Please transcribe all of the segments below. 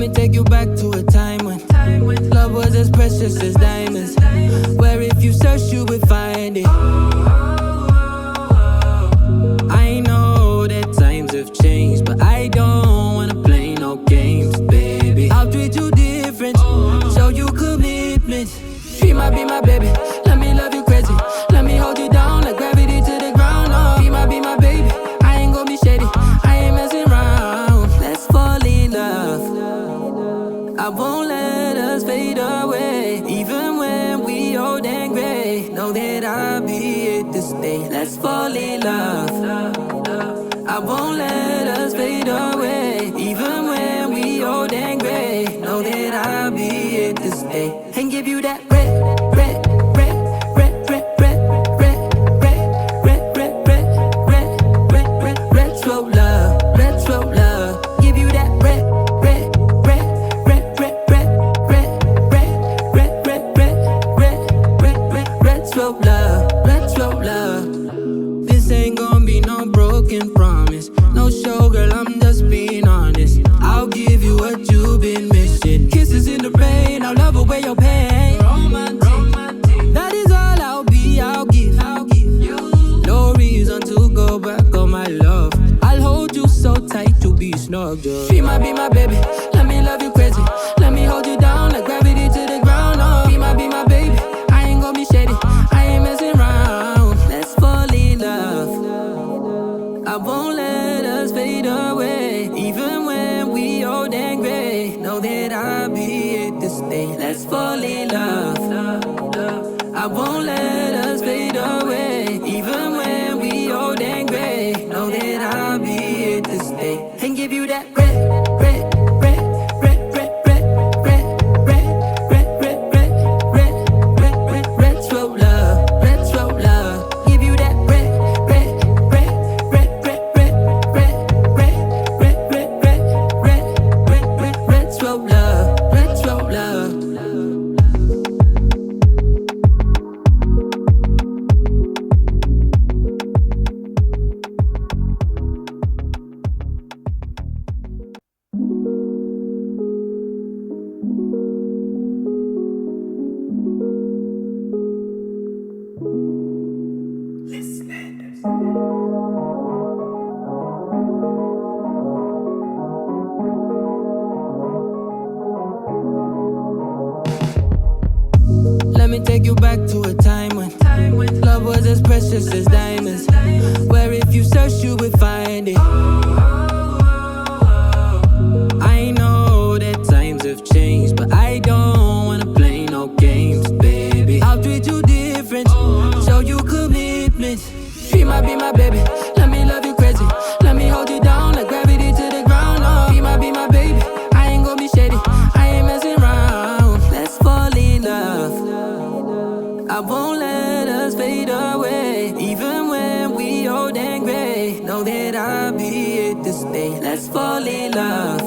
me take you back to a time when love was as precious as diamonds, where if you search you would find it. I know that times have changed, but I don't wanna play no games, baby. I'll treat you different, show you commitment. She might be my baby, let me love you crazy. Let me hold you down like gravity to the ground. Oh, be my baby, I ain't gonna be shady, I ain't messing around. Let's fall in love, I won't let us fade away. Even when we old and gray, know that I'll be here to stay. Let's fall in love, I won't let us fade away. Even when we old and gray, know that I'll be here to stay. And give you that red, red, red, red, red, red, red, red, red, red, red, red, red, red, retro love, retro love. Give you that red, red, red, red, red, red, red, red, red, red, red, red, red, red, retro love, retro love. This ain't gonna be no broken promise, no show, girl, I'm just being honest. I'll give you what you've been missing. Kisses in the rain, I'll love away your pain. Romantic, that is all I'll be, I'll give you. No reason to go back on my love. I'll hold you so tight to be snug, just. She might be my baby, let me love you crazy. Let me hold you down like gravity to the ground. Oh, be my baby, I ain't gonna be shady, I ain't messing around. Let's fall in love, I won't let us fade away. Even when we old and gray, know that I'll be here to stay. Let's fall in love, I won't let us fade away. Even when we old and gray, know that I'll be here to stay. And give you that red, red, red, red, red, red, red, red, red, red, red, red, red, red, retro love, retro love. Give you that red, red, red, red, red, red, red, red, red, red, red, red, red, red, retro love, retro love. Let me take you back to a time when love was as precious as diamonds, where if you search you would find it. I know that times have changed, but I don't wanna play no games, baby. I'll treat you different, show you commitment. She might be my baby, let me love you crazy. Let me hold you down like gravity to the ground. Oh, be my baby, I ain't gonna be shady, I ain't messing around. Let's fall in love, I won't let us fade away. Even when we old and gray, know that I'll be here to stay. Let's fall in love,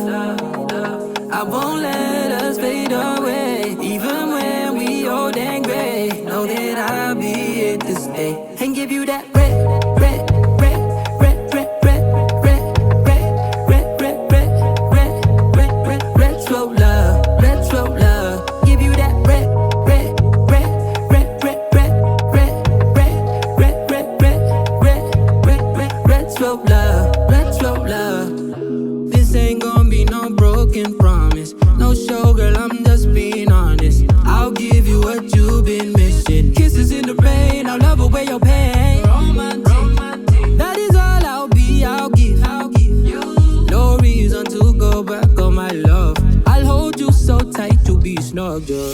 I won't let us fade away. Even when we old and gray, know that I'll be here to stay. And give you that red, red, red, red, red, red, red, red, red, red, red, red, red, red, retro love, retro love. Give you that red, red, red, red, red, red, red, red, red, red, red, red, red, red, retro love, retro love. This ain't gonna be no broken promise, no show, girl, I'm just being honest. I'll give you what you've been missing. Kisses in the rain, I'll love away your pain. Romantic, that is all I'll be, I'll give you. No reason to go back on my love. I'll hold you so tight to be snug, just.